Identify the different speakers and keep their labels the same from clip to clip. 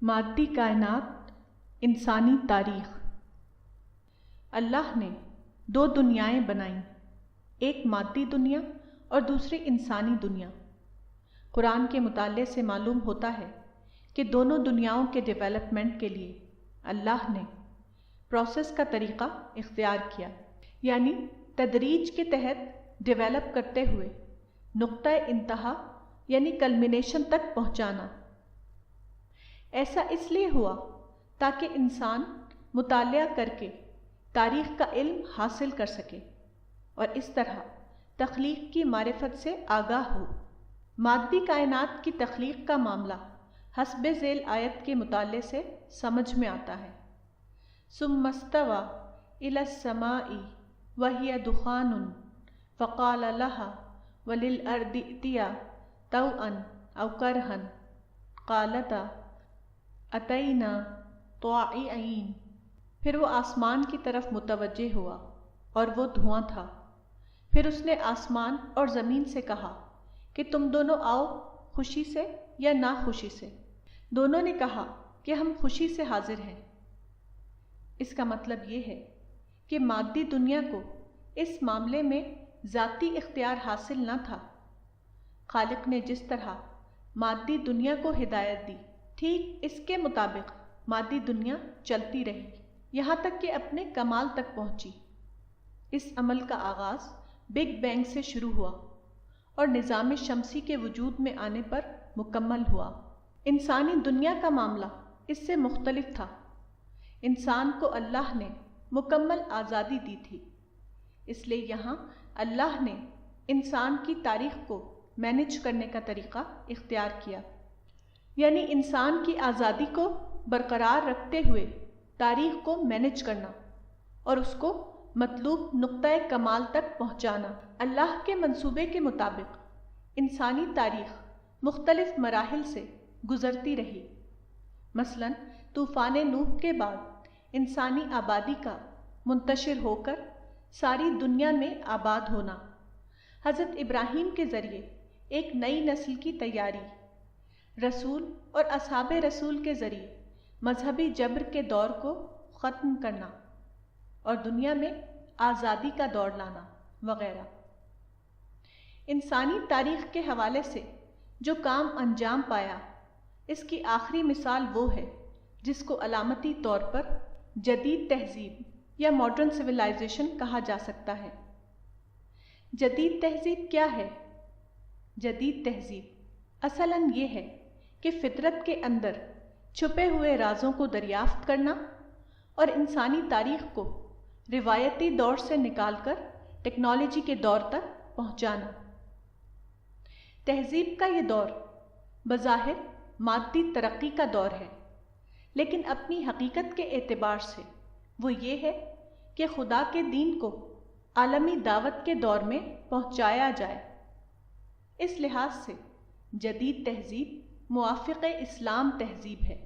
Speaker 1: مادی کائنات، انسانی تاریخ۔ اللہ نے دو دنیایں بنائیں، ایک مادی دنیا اور دوسری انسانی دنیا۔ قرآن کے مطالعے سے معلوم ہوتا ہے کہ دونوں دنیاؤں کے ڈیولپمنٹ کے لیے اللہ نے پروسیس کا طریقہ اختیار کیا، یعنی تدریج کے تحت ڈیولپ کرتے ہوئے نقطۂ انتہا یعنی کلمینیشن تک پہنچانا۔ ایسا اس لیے ہوا تاکہ انسان مطالعہ کر کے تاریخ کا علم حاصل کر سکے اور اس طرح تخلیق کی معرفت سے آگاہ ہو۔ مادی کائنات کی تخلیق کا معاملہ حسب ذیل آیت کے مطالعے سے سمجھ میں آتا ہے۔ ثم استوى إلى السماء وهي دخان فقال لها وللأرض ائتيا طوعا أو كرها قالتا أتينا طائعين۔ پھر وہ آسمان کی طرف متوجہ ہوا اور وہ دھواں تھا۔ پھر اس نے آسمان اور زمین سے کہا کہ تم دونوں آؤ، خوشی سے یا ناخوشی سے۔ دونوں نے کہا کہ ہم خوشی سے حاضر ہیں۔ اس کا مطلب یہ ہے کہ مادی دنیا کو اس معاملے میں ذاتی اختیار حاصل نہ تھا۔ خالق نے جس طرح مادی دنیا کو ہدایت دی، ٹھیک اس کے مطابق مادی دنیا چلتی رہی یہاں تک کہ اپنے کمال تک پہنچی۔ اس عمل کا آغاز بگ بینگ سے شروع ہوا اور نظام شمسی کے وجود میں آنے پر مکمل ہوا۔ انسانی دنیا کا معاملہ اس سے مختلف تھا۔ انسان کو اللہ نے مکمل آزادی دی تھی، اس لیے یہاں اللہ نے انسان کی تاریخ کو مینیج کرنے کا طریقہ اختیار کیا، یعنی انسان کی آزادی کو برقرار رکھتے ہوئے تاریخ کو مینیج کرنا اور اس کو مطلوب نقطۂ کمال تک پہنچانا۔ اللہ کے منصوبے کے مطابق انسانی تاریخ مختلف مراحل سے گزرتی رہی۔ مثلاً طوفان نوح کے بعد انسانی آبادی کا منتشر ہو کر ساری دنیا میں آباد ہونا، حضرت ابراہیم کے ذریعے ایک نئی نسل کی تیاری، رسول اور اصحاب رسول کے ذریعے مذہبی جبر کے دور کو ختم کرنا اور دنیا میں آزادی کا دور لانا وغیرہ۔ انسانی تاریخ کے حوالے سے جو کام انجام پایا، اس کی آخری مثال وہ ہے جس کو علامتی طور پر جدید تہذیب یا ماڈرن سویلائزیشن کہا جا سکتا ہے۔ جدید تہذیب کیا ہے؟ جدید تہذیب اصلاً یہ ہے کہ فطرت کے اندر چھپے ہوئے رازوں کو دریافت کرنا اور انسانی تاریخ کو روایتی دور سے نکال کر ٹیکنالوجی کے دور تک پہنچانا۔ تہذیب کا یہ دور بظاہر مادی ترقی کا دور ہے، لیکن اپنی حقیقت کے اعتبار سے وہ یہ ہے کہ خدا کے دین کو عالمی دعوت کے دور میں پہنچایا جائے۔ اس لحاظ سے جدید تہذیب موافق اسلام تہذیب ہے۔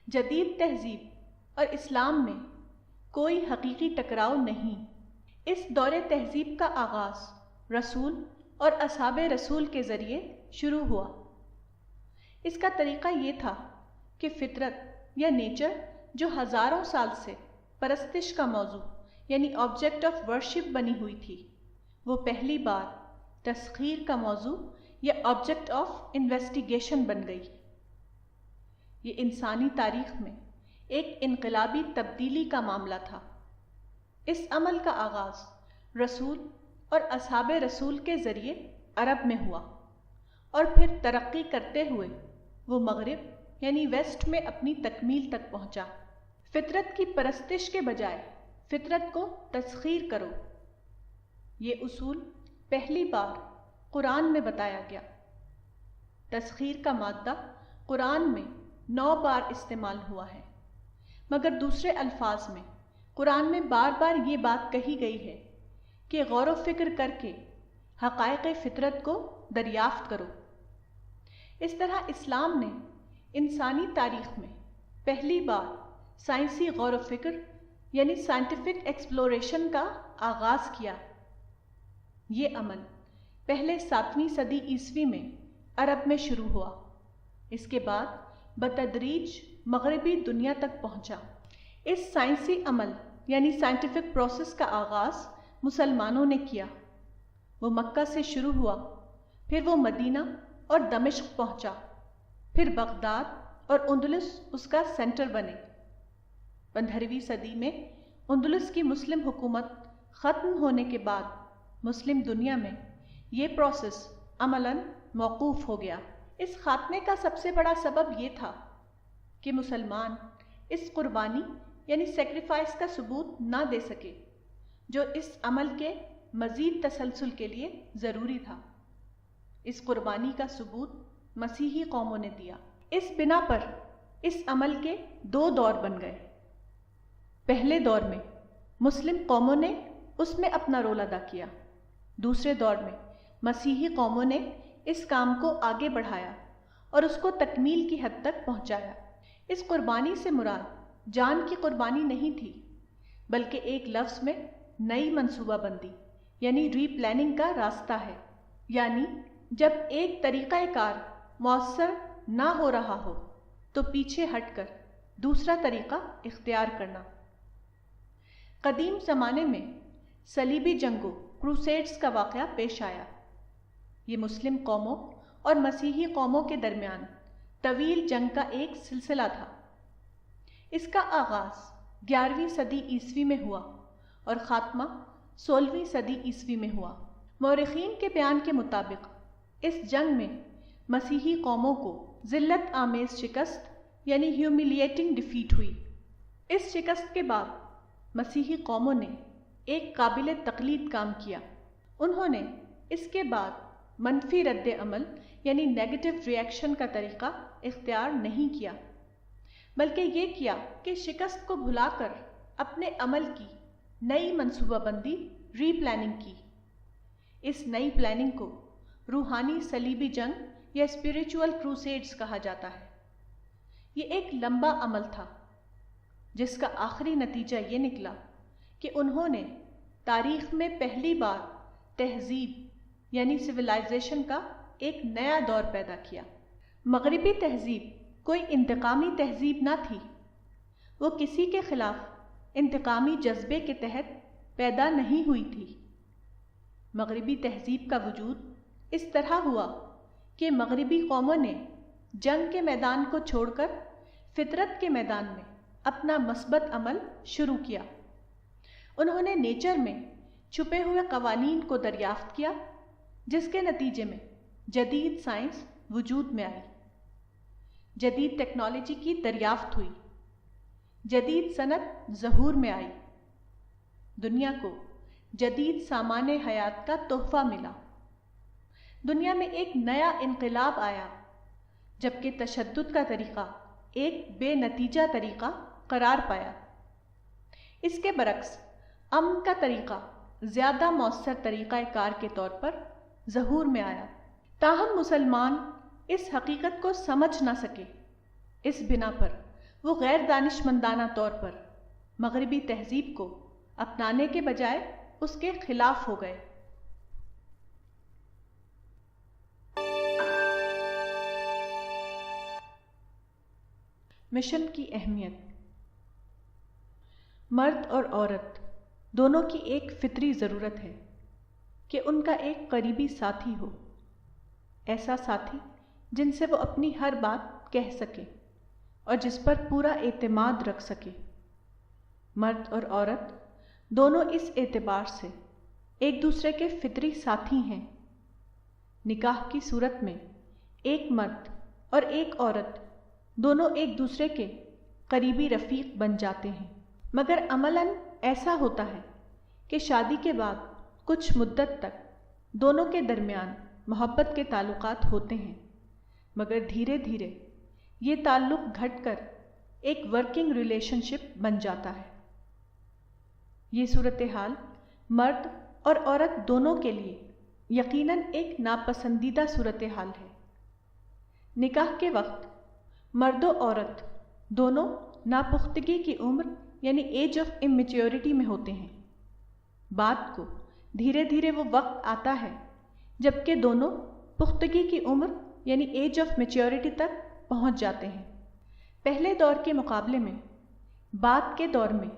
Speaker 1: جدید تہذیب اور اسلام میں کوئی حقیقی ٹکراؤ نہیں۔ اس دور تہذیب کا آغاز رسول اور اصحاب رسول کے ذریعے شروع ہوا۔ اس کا طریقہ یہ تھا کہ فطرت یا نیچر جو ہزاروں سال سے پرستش کا موضوع یعنی آبجیکٹ آف ورشپ بنی ہوئی تھی، وہ پہلی بار تسخیر کا موضوع یا آبجیکٹ آف انویسٹیگیشن بن گئی۔ یہ انسانی تاریخ میں ایک انقلابی تبدیلی کا معاملہ تھا۔ اس عمل کا آغاز رسول اور اصحاب رسول کے ذریعے عرب میں ہوا اور پھر ترقی کرتے ہوئے وہ مغرب یعنی ویسٹ میں اپنی تکمیل تک پہنچا۔ فطرت کی پرستش کے بجائے فطرت کو تسخیر کرو، یہ اصول پہلی بار قرآن میں بتایا گیا۔ تسخیر کا مادہ قرآن میں 9 بار استعمال ہوا ہے، مگر دوسرے الفاظ میں قرآن میں بار بار یہ بات کہی گئی ہے کہ غور و فکر کر کے حقائق فطرت کو دریافت کرو۔ اس طرح اسلام نے انسانی تاریخ میں پہلی بار سائنسی غور و فکر یعنی سائنٹیفک ایکسپلوریشن کا آغاز کیا۔ یہ عمل پہلے 7ویں صدی عیسوی میں عرب میں شروع ہوا۔ اس کے بعد بتدریج مغربی دنیا تک پہنچا۔ اس سائنسی عمل یعنی سائنٹیفک پروسیس کا آغاز مسلمانوں نے کیا۔ وہ مکہ سے شروع ہوا، پھر وہ مدینہ اور دمشق پہنچا، پھر بغداد اور اندلس اس کا سینٹر بنے۔ 15ویں صدی میں اندلس کی مسلم حکومت ختم ہونے کے بعد مسلم دنیا میں یہ پروسیس عملاً موقوف ہو گیا۔ اس خاتمے کا سب سے بڑا سبب یہ تھا کہ مسلمان اس قربانی یعنی سیکریفائس کا ثبوت نہ دے سکے جو اس عمل کے مزید تسلسل کے لیے ضروری تھا۔ اس قربانی کا ثبوت مسیحی قوموں نے دیا۔ اس بنا پر اس عمل کے 2 دور بن گئے۔ پہلے دور میں مسلم قوموں نے اس میں اپنا رول ادا کیا، دوسرے دور میں مسیحی قوموں نے اس کام کو آگے بڑھایا اور اس کو تکمیل کی حد تک پہنچایا۔ اس قربانی سے مراد جان کی قربانی نہیں تھی، بلکہ ایک لفظ میں نئی منصوبہ بندی یعنی ری پلاننگ کا راستہ ہے، یعنی جب ایک طریقہ کار مؤثر نہ ہو رہا ہو تو پیچھے ہٹ کر دوسرا طریقہ اختیار کرنا۔ قدیم زمانے میں صلیبی جنگوں کروسیڈز کا واقعہ پیش آیا۔ یہ مسلم قوموں اور مسیحی قوموں کے درمیان طویل جنگ کا ایک سلسلہ تھا۔ اس کا آغاز 11ویں صدی عیسوی میں ہوا اور خاتمہ 16ویں صدی عیسوی میں ہوا۔ مورخین کے بیان کے مطابق اس جنگ میں مسیحی قوموں کو ذلت آمیز شکست یعنی ہیوملیٹنگ ڈیفیٹ ہوئی۔ اس شکست کے بعد مسیحی قوموں نے ایک قابل تقلید کام کیا۔ انہوں نے اس کے بعد منفی رد عمل یعنی نیگیٹو ری ایکشن کا طریقہ اختیار نہیں کیا، بلکہ یہ کیا کہ شکست کو بھلا کر اپنے عمل کی نئی منصوبہ بندی ری پلاننگ کی۔ اس نئی پلاننگ کو روحانی صلیبی جنگ یا اسپریچول کروسیڈز کہا جاتا ہے۔ یہ ایک لمبا عمل تھا جس کا آخری نتیجہ یہ نکلا کہ انہوں نے تاریخ میں پہلی بار تہذیب یعنی سویلائزیشن کا ایک نیا دور پیدا کیا۔ مغربی تہذیب کوئی انتقامی تہذیب نہ تھی، وہ کسی کے خلاف انتقامی جذبے کے تحت پیدا نہیں ہوئی تھی۔ مغربی تہذیب کا وجود اس طرح ہوا کہ مغربی قوموں نے جنگ کے میدان کو چھوڑ کر فطرت کے میدان میں اپنا مثبت عمل شروع کیا۔ انہوں نے نیچر میں چھپے ہوئے قوانین کو دریافت کیا، جس کے نتیجے میں جدید سائنس وجود میں آئی، جدید ٹیکنالوجی کی دریافت ہوئی، جدید صنعت ظہور میں آئی، دنیا کو جدید سامان حیات کا تحفہ ملا۔ دنیا میں ایک نیا انقلاب آیا، جبکہ تشدد کا طریقہ ایک بے نتیجہ طریقہ قرار پایا۔ اس کے برعکس امن کا طریقہ زیادہ مؤثر طریقہ کار کے طور پر ظہور میں آیا۔ تاہم مسلمان اس حقیقت کو سمجھ نہ سکے۔ اس بنا پر وہ غیر دانشمندانہ طور پر مغربی تہذیب کو اپنانے کے بجائے اس کے خلاف ہو گئے۔ مشن کی اہمیت۔ مرد اور عورت دونوں کی ایک فطری ضرورت ہے کہ ان کا ایک قریبی ساتھی ہو، ایسا ساتھی جن سے وہ اپنی ہر بات کہہ سکے اور جس پر پورا اعتماد رکھ سکے۔ مرد اور عورت دونوں اس اعتبار سے ایک دوسرے کے فطری ساتھی ہیں۔ نکاح کی صورت میں ایک مرد اور ایک عورت دونوں ایک دوسرے کے قریبی رفیق بن جاتے ہیں، مگر عملاً ایسا ہوتا ہے کہ شادی کے بعد کچھ مدت تک دونوں کے درمیان محبت کے تعلقات ہوتے ہیں، مگر دھیرے دھیرے یہ تعلق گھٹ کر ایک ورکنگ ریلیشن شپ بن جاتا ہے۔ یہ صورتحال مرد اور عورت دونوں کے لیے یقیناً ایک ناپسندیدہ صورتحال ہے۔ نکاح کے وقت مرد و عورت دونوں ناپختگی کی عمر یعنی ایج آف امیچیورٹی میں ہوتے ہیں۔ بعد کو دھیرے دھیرے وہ وقت آتا ہے جبکہ دونوں پختگی کی عمر یعنی ایج آف میچیورٹی تک پہنچ جاتے ہیں۔ پہلے دور کے مقابلے میں بعد کے دور میں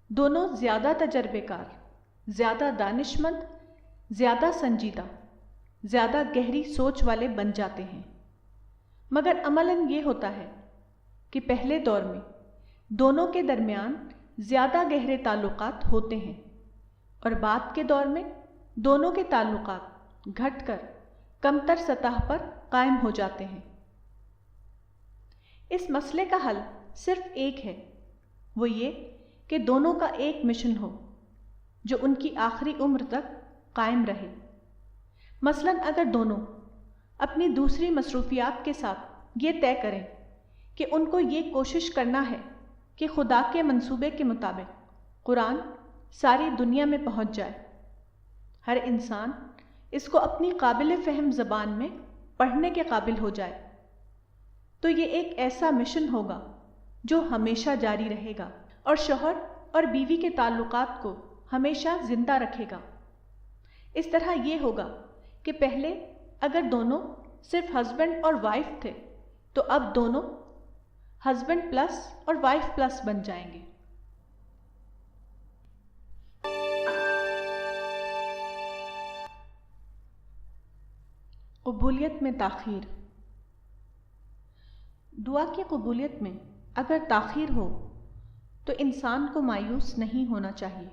Speaker 1: دونوں زیادہ تجربے کار، زیادہ دانشمند، زیادہ سنجیدہ، زیادہ گہری سوچ والے بن جاتے ہیں۔ مگر عملاً یہ ہوتا ہے کہ پہلے دور میں دونوں کے درمیان زیادہ گہرے تعلقات ہوتے ہیں اور بعد کے دور میں دونوں کے تعلقات گھٹ کر کمتر سطح پر قائم ہو جاتے ہیں۔ اس مسئلے کا حل صرف ایک ہے، وہ یہ کہ دونوں کا ایک مشن ہو جو ان کی آخری عمر تک قائم رہے۔ مثلاً اگر دونوں اپنی دوسری مصروفیات کے ساتھ یہ طے کریں کہ ان کو یہ کوشش کرنا ہے کہ خدا کے منصوبے کے مطابق قرآن ساری دنیا میں پہنچ جائے، ہر انسان اس کو اپنی قابل فہم زبان میں پڑھنے کے قابل ہو جائے، تو یہ ایک ایسا مشن ہوگا جو ہمیشہ جاری رہے گا اور شوہر اور بیوی کے تعلقات کو ہمیشہ زندہ رکھے گا۔ اس طرح یہ ہوگا کہ پہلے اگر دونوں صرف ہسبینڈ اور وائف تھے تو اب دونوں ہسبینڈ پلس اور وائف پلس بن جائیں گے۔ قبولیت میں تاخیر۔ دعا کی قبولیت میں اگر تاخیر ہو تو انسان کو مایوس نہیں ہونا چاہیے،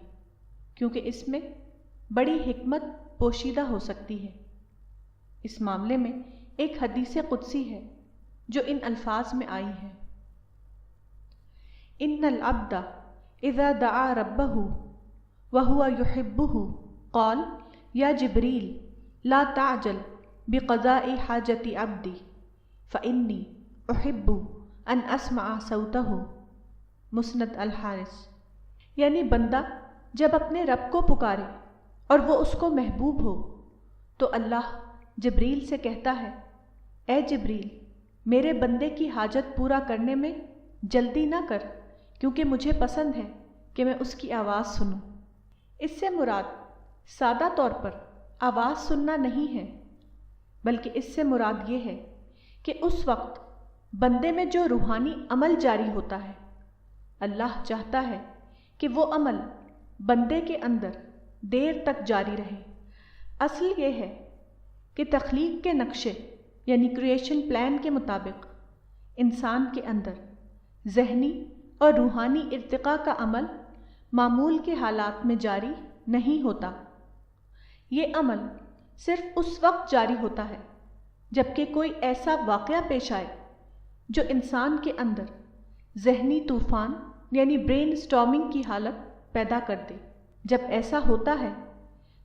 Speaker 1: کیونکہ اس میں بڑی حکمت پوشیدہ ہو سکتی ہے۔ اس معاملے میں ایک حدیث قدسی ہے جو ان الفاظ میں آئی ہے: ان العبد اذا دعا ربه وهو يحبه قال یا جبریل لا تعجل بقضاء حاجة عبدی فإنی احب ان اسمع صوته۔ مسند الحارث۔ یعنی بندہ جب اپنے رب کو پکارے اور وہ اس کو محبوب ہو تو اللہ جبریل سے کہتا ہے: اے جبریل، میرے بندے کی حاجت پورا کرنے میں جلدی نہ کر، کیونکہ مجھے پسند ہے کہ میں اس کی آواز سنوں۔ اس سے مراد سادہ طور پر آواز سننا نہیں ہے، بلکہ اس سے مراد یہ ہے کہ اس وقت بندے میں جو روحانی عمل جاری ہوتا ہے، اللہ چاہتا ہے کہ وہ عمل بندے کے اندر دیر تک جاری رہے۔ اصل یہ ہے کہ تخلیق کے نقشے یعنی کریشن پلان کے مطابق انسان کے اندر ذہنی اور روحانی ارتقاء کا عمل معمول کے حالات میں جاری نہیں ہوتا۔ یہ عمل صرف اس وقت جاری ہوتا ہے جبکہ کوئی ایسا واقعہ پیش آئے جو انسان کے اندر ذہنی طوفان یعنی برین سٹارمنگ کی حالت پیدا کر دے۔ جب ایسا ہوتا ہے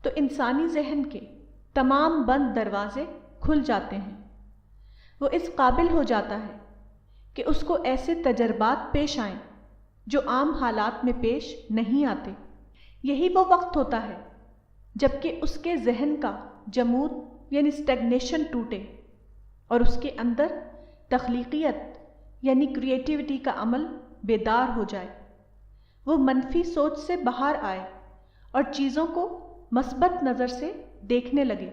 Speaker 1: تو انسانی ذہن کے تمام بند دروازے کھل جاتے ہیں، وہ اس قابل ہو جاتا ہے کہ اس کو ایسے تجربات پیش آئیں جو عام حالات میں پیش نہیں آتے۔ یہی وہ وقت ہوتا ہے جبکہ اس کے ذہن کا جمود یعنی اسٹیگنیشن ٹوٹے اور اس کے اندر تخلیقیت یعنی کریٹیوٹی کا عمل بیدار ہو جائے، وہ منفی سوچ سے باہر آئے اور چیزوں کو مثبت نظر سے دیکھنے لگے۔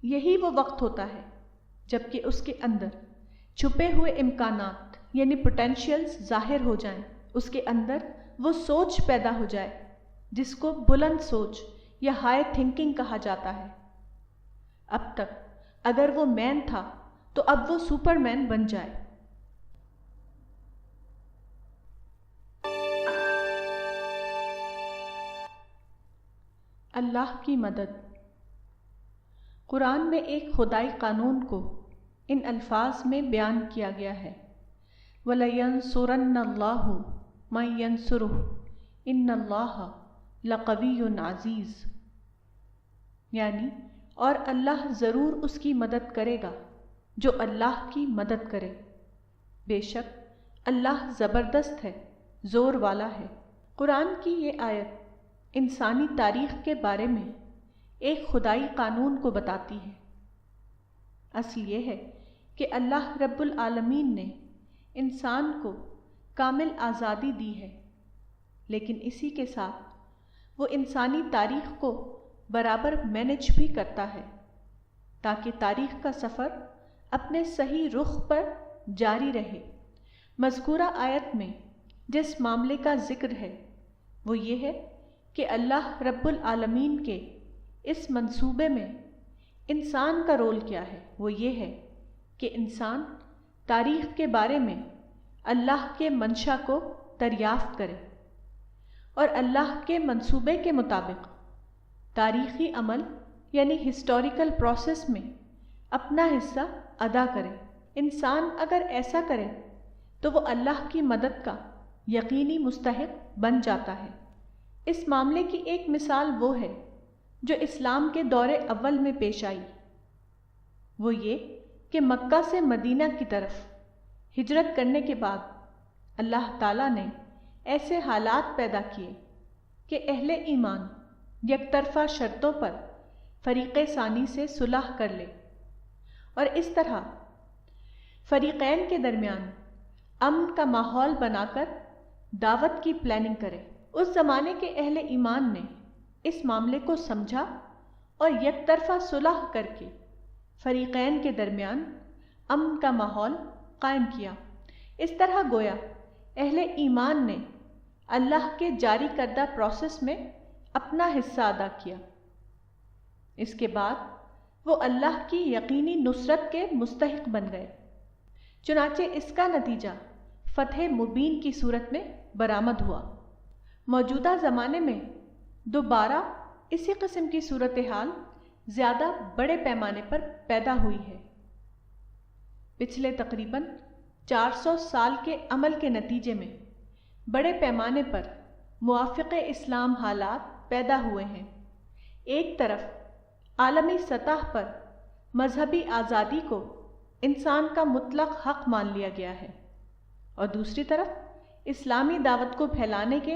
Speaker 1: یہی وہ وقت ہوتا ہے جبکہ اس کے اندر چھپے ہوئے امکانات یعنی پوٹینشیلز ظاہر ہو جائیں، اس کے اندر وہ سوچ پیدا ہو جائے جس کو بلند سوچ یا ہائی تھنکنگ کہا جاتا ہے۔ اب تک اگر وہ مین تھا تو اب وہ سپر مین بن جائے۔ اللہ کی مدد۔ قرآن میں ایک خدائی قانون کو ان الفاظ میں بیان کیا گیا ہے: وَلَيَنْصُرَنَّ اللَّهُ مَن يَنْصُرُهُ إِنَّ اللَّهَ لَقَوِيٌّ عَزِيزٌ، یعنی اور اللہ ضرور اس کی مدد کرے گا جو اللہ کی مدد کرے، بے شک اللہ زبردست ہے، زور والا ہے۔ قرآن کی یہ آیت انسانی تاریخ کے بارے میں ایک خدائی قانون کو بتاتی ہے۔ اصل یہ ہے کہ اللہ رب العالمین نے انسان کو کامل آزادی دی ہے، لیکن اسی کے ساتھ وہ انسانی تاریخ کو برابر مینج بھی کرتا ہے تاکہ تاریخ کا سفر اپنے صحیح رخ پر جاری رہے۔ مذکورہ آیت میں جس معاملے کا ذکر ہے وہ یہ ہے کہ اللہ رب العالمین کے اس منصوبے میں انسان کا رول کیا ہے۔ وہ یہ ہے کہ انسان تاریخ کے بارے میں اللہ کے منشا کو دریافت کرے اور اللہ کے منصوبے کے مطابق تاریخی عمل یعنی ہسٹوریکل پروسیس میں اپنا حصہ ادا کرے۔ انسان اگر ایسا کرے تو وہ اللہ کی مدد کا یقینی مستحق بن جاتا ہے۔ اس معاملے کی ایک مثال وہ ہے جو اسلام کے دور اول میں پیش آئی۔ وہ یہ کہ مکہ سے مدینہ کی طرف ہجرت کرنے کے بعد اللہ تعالیٰ نے ایسے حالات پیدا کیے کہ اہل ایمان یک طرفہ شرطوں پر فریق ثانی سے صلح کر لے اور اس طرح فریقین کے درمیان امن کا ماحول بنا کر دعوت کی پلاننگ کرے۔ اس زمانے کے اہل ایمان نے اس معاملے کو سمجھا اور یک طرفہ صلح کر کے فریقین کے درمیان امن کا ماحول قائم کیا۔ اس طرح گویا اہل ایمان نے اللہ کے جاری کردہ پروسیس میں اپنا حصہ ادا کیا۔ اس کے بعد وہ اللہ کی یقینی نصرت کے مستحق بن گئے۔ چنانچہ اس کا نتیجہ فتح مبین کی صورت میں برآمد ہوا۔ موجودہ زمانے میں دوبارہ اسی قسم کی صورتحال زیادہ بڑے پیمانے پر پیدا ہوئی ہے۔ پچھلے تقریباً 400 سال کے عمل کے نتیجے میں بڑے پیمانے پر موافق اسلام حالات پیدا ہوئے ہیں۔ ایک طرف عالمی سطح پر مذہبی آزادی کو انسان کا مطلق حق مان لیا گیا ہے اور دوسری طرف اسلامی دعوت کو پھیلانے کے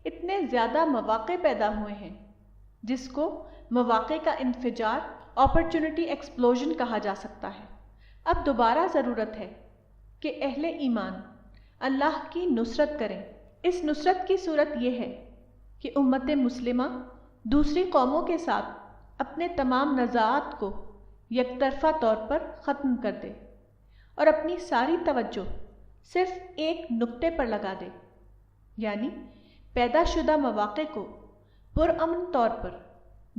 Speaker 1: اتنے زیادہ مواقع پیدا ہوئے ہیں جس کو مواقع کا انفجار اپرچونٹی ایکسپلوژن کہا جا سکتا ہے۔ اب دوبارہ ضرورت ہے کہ اہل ایمان اللہ کی نصرت کریں۔ اس نصرت کی صورت یہ ہے کہ امت مسلمہ دوسری قوموں کے ساتھ اپنے تمام نزاعات کو یک طرفہ طور پر ختم کر دے اور اپنی ساری توجہ صرف ایک نقطے پر لگا دے، یعنی پیدا شدہ مواقع کو پرامن طور پر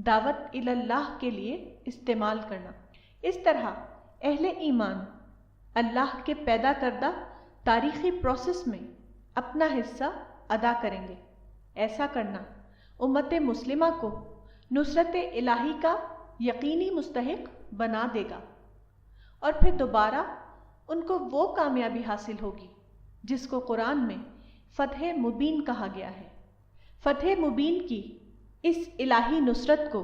Speaker 1: دعوت اللہ کے لیے استعمال کرنا۔ اس طرح اہل ایمان اللہ کے پیدا کردہ تاریخی پروسیس میں اپنا حصہ ادا کریں گے۔ ایسا کرنا امت مسلمہ کو نصرت الہی کا یقینی مستحق بنا دے گا اور پھر دوبارہ ان کو وہ کامیابی حاصل ہوگی جس کو قرآن میں فتح مبین کہا گیا ہے۔ فتح مبین کی اس الہی نصرت کو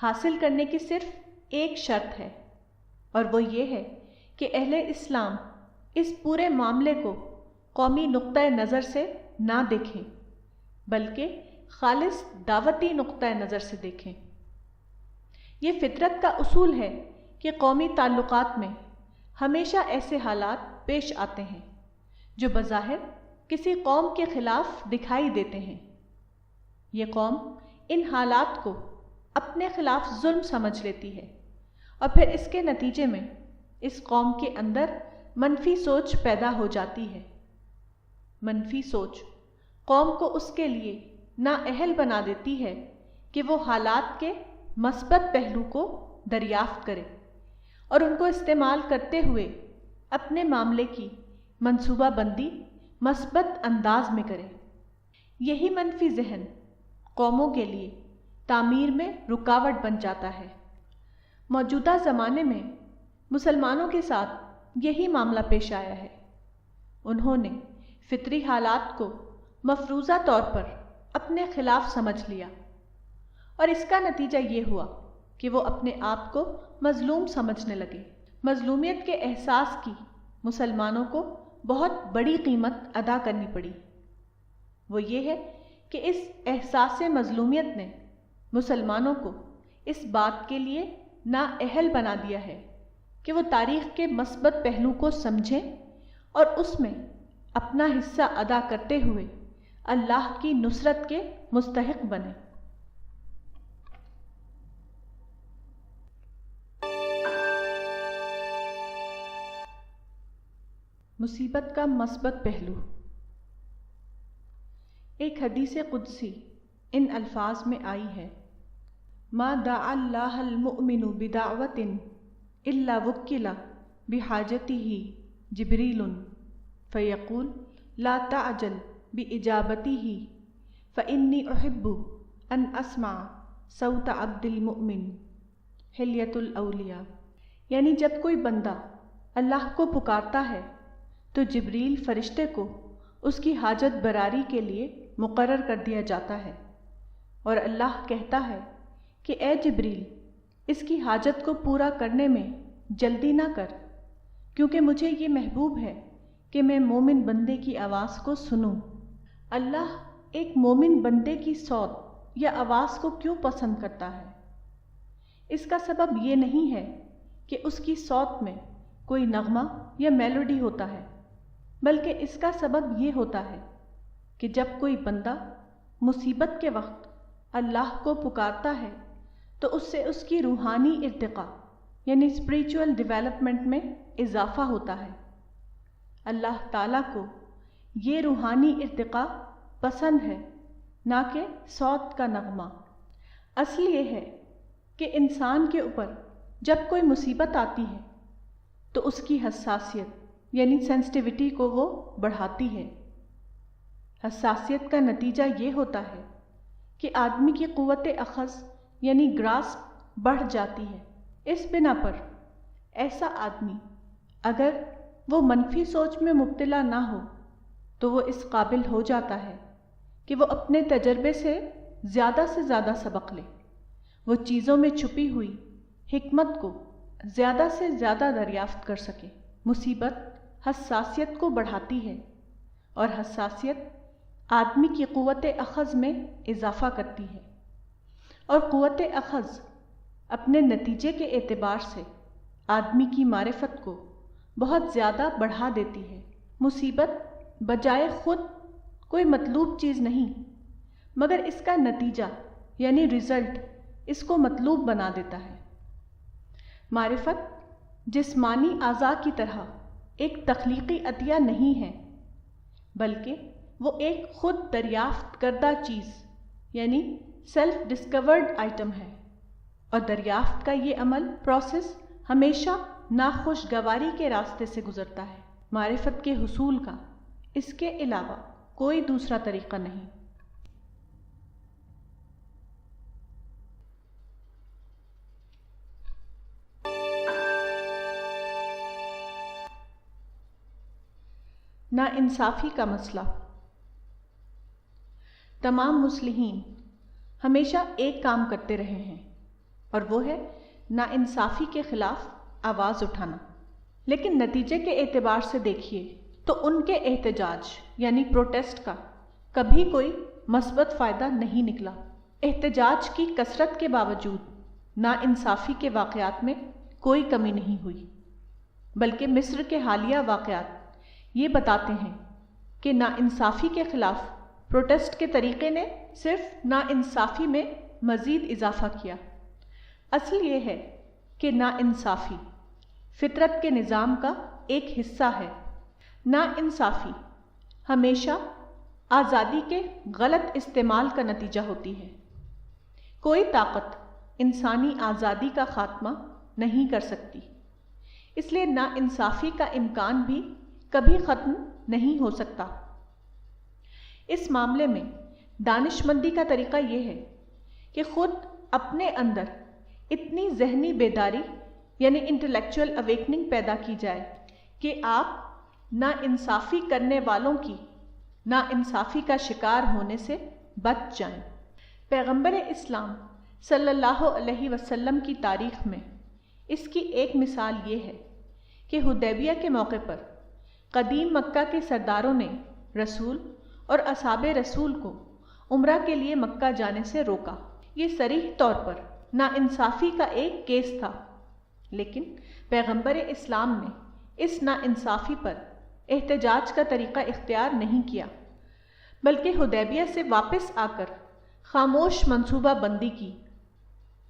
Speaker 1: حاصل کرنے کی صرف ایک شرط ہے اور وہ یہ ہے کہ اہل اسلام اس پورے معاملے کو قومی نقطۂ نظر سے نہ دیکھیں بلکہ خالص دعوتی نقطۂ نظر سے دیکھیں۔ یہ فطرت کا اصول ہے کہ قومی تعلقات میں ہمیشہ ایسے حالات پیش آتے ہیں جو بظاہر کسی قوم کے خلاف دکھائی دیتے ہیں۔ یہ قوم ان حالات کو اپنے خلاف ظلم سمجھ لیتی ہے اور پھر اس کے نتیجے میں اس قوم کے اندر منفی سوچ پیدا ہو جاتی ہے۔ منفی سوچ قوم کو اس کے لیے نااہل بنا دیتی ہے کہ وہ حالات کے مثبت پہلو کو دریافت کرے اور ان کو استعمال کرتے ہوئے اپنے معاملے کی منصوبہ بندی مثبت انداز میں کرے۔ یہی منفی ذہن قوموں کے لیے تعمیر میں رکاوٹ بن جاتا ہے۔ موجودہ زمانے میں مسلمانوں کے ساتھ یہی معاملہ پیش آیا ہے۔ انہوں نے فطری حالات کو مفروضہ طور پر اپنے خلاف سمجھ لیا اور اس کا نتیجہ یہ ہوا کہ وہ اپنے آپ کو مظلوم سمجھنے لگے۔ مظلومیت کے احساس کی مسلمانوں کو بہت بڑی قیمت ادا کرنی پڑی۔ وہ یہ ہے کہ اس احساس مظلومیت نے مسلمانوں کو اس بات کے لیے نااہل بنا دیا ہے کہ وہ تاریخ کے مثبت پہلو کو سمجھیں اور اس میں اپنا حصہ ادا کرتے ہوئے اللہ کی نصرت کے مستحق بنیں۔ مصیبت کا مثبت پہلو۔ ایک حدیث قدسی ان الفاظ میں آئی ہے: ما دعا اللہ المؤمن بدعوت الا وکل بحاجتہ جبریل فیقول لا تعجل باجابتہ فانی احب ان اسمع صوت عبد المؤمن۔ حلیۃ الاولیاء۔ یعنی جب کوئی بندہ اللہ کو پکارتا ہے تو جبریل فرشتے کو اس کی حاجت براری کے لیے مقرر کر دیا جاتا ہے، اور اللہ کہتا ہے کہ اے جبریل، اس کی حاجت کو پورا کرنے میں جلدی نہ کر، کیونکہ مجھے یہ محبوب ہے کہ میں مومن بندے کی آواز کو سنوں۔ اللہ ایک مومن بندے کی صوت یا آواز کو کیوں پسند کرتا ہے؟ اس کا سبب یہ نہیں ہے کہ اس کی صوت میں کوئی نغمہ یا میلوڈی ہوتا ہے، بلکہ اس کا سبب یہ ہوتا ہے کہ جب کوئی بندہ مصیبت کے وقت اللہ کو پکارتا ہے تو اس سے اس کی روحانی ارتقاء یعنی اسپریچول ڈیولپمنٹ میں اضافہ ہوتا ہے۔ اللہ تعالیٰ کو یہ روحانی ارتقاء پسند ہے، نہ کہ صوت کا نغمہ۔ اصل یہ ہے کہ انسان کے اوپر جب کوئی مصیبت آتی ہے تو اس کی حساسیت یعنی سینسٹیوٹی کو وہ بڑھاتی ہے۔ حساسیت کا نتیجہ یہ ہوتا ہے کہ آدمی کی قوت اخذ یعنی گراسپ بڑھ جاتی ہے۔ اس بنا پر ایسا آدمی اگر وہ منفی سوچ میں مبتلا نہ ہو تو وہ اس قابل ہو جاتا ہے کہ وہ اپنے تجربے سے زیادہ سبق لے، وہ چیزوں میں چھپی ہوئی حکمت کو زیادہ سے زیادہ دریافت کر سکے۔ مصیبت حساسیت کو بڑھاتی ہے، اور حساسیت آدمی کی قوت اخذ میں اضافہ کرتی ہے، اور قوت اخذ اپنے نتیجے کے اعتبار سے آدمی کی معرفت کو بہت زیادہ بڑھا دیتی ہے۔ مصیبت بجائے خود کوئی مطلوب چیز نہیں، مگر اس کا نتیجہ یعنی رزلٹ اس کو مطلوب بنا دیتا ہے۔ معرفت جسمانی اعضاء کی طرح ایک تخلیقی عطیہ نہیں ہے، بلکہ وہ ایک خود دریافت کردہ چیز یعنی سیلف ڈسکورڈ آئٹم ہے، اور دریافت کا یہ عمل پروسیس ہمیشہ ناخوشگواری کے راستے سے گزرتا ہے۔ معرفت کے حصول کا اس کے علاوہ کوئی دوسرا طریقہ نہیں۔ ناانصافی کا مسئلہ۔ تمام مصلحین ہمیشہ ایک کام کرتے رہے ہیں، اور وہ ہے ناانصافی کے خلاف آواز اٹھانا، لیکن نتیجے کے اعتبار سے دیکھیے تو ان کے احتجاج یعنی پروٹیسٹ کا کبھی کوئی مثبت فائدہ نہیں نکلا۔ احتجاج کی کثرت کے باوجود ناانصافی کے واقعات میں کوئی کمی نہیں ہوئی، بلکہ مصر کے حالیہ واقعات یہ بتاتے ہیں کہ ناانصافی کے خلاف پروٹیسٹ کے طریقے نے صرف ناانصافی میں مزید اضافہ کیا۔ اصل یہ ہے کہ ناانصافی فطرت کے نظام کا ایک حصہ ہے۔ ناانصافی ہمیشہ آزادی کے غلط استعمال کا نتیجہ ہوتی ہے۔ کوئی طاقت انسانی آزادی کا خاتمہ نہیں کر سکتی، اس لیے ناانصافی کا امکان بھی کبھی ختم نہیں ہو سکتا۔ اس معاملے میں دانش مندی کا طریقہ یہ ہے کہ خود اپنے اندر اتنی ذہنی بیداری یعنی انٹلیکچوئل اویکننگ پیدا کی جائے کہ آپ ناانصافی کرنے والوں کی ناانصافی کا شکار ہونے سے بچ جائیں۔ پیغمبر اسلام صلی اللہ علیہ وسلم کی تاریخ میں اس کی ایک مثال یہ ہے کہ حدیبیہ کے موقع پر قدیم مکہ کے سرداروں نے رسول اور اصحاب رسول کو عمرہ کے لیے مکہ جانے سے روکا۔ یہ صریح طور پر ناانصافی کا ایک کیس تھا، لیکن پیغمبر اسلام نے اس ناانصافی پر احتجاج کا طریقہ اختیار نہیں کیا، بلکہ حدیبیہ سے واپس آ کر خاموش منصوبہ بندی کی۔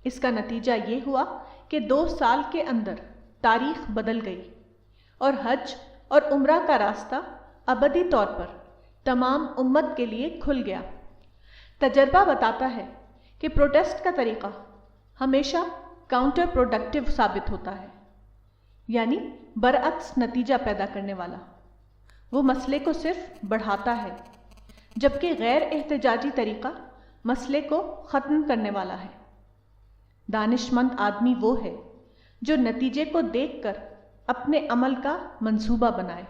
Speaker 1: اس کا نتیجہ یہ ہوا کہ 2 سال کے اندر تاریخ بدل گئی، اور حج اور عمرہ کا راستہ ابدی طور پر تمام امت کے لیے کھل گیا۔ تجربہ بتاتا ہے کہ پروٹیسٹ کا طریقہ ہمیشہ کاؤنٹر پروڈکٹیو ثابت ہوتا ہے، یعنی برعکس نتیجہ پیدا کرنے والا۔ وہ مسئلے کو صرف بڑھاتا ہے، جبکہ غیر احتجاجی طریقہ مسئلے کو ختم کرنے والا ہے۔ دانش مند آدمی وہ ہے جو نتیجے کو دیکھ کر اپنے عمل کا منصوبہ بنائے۔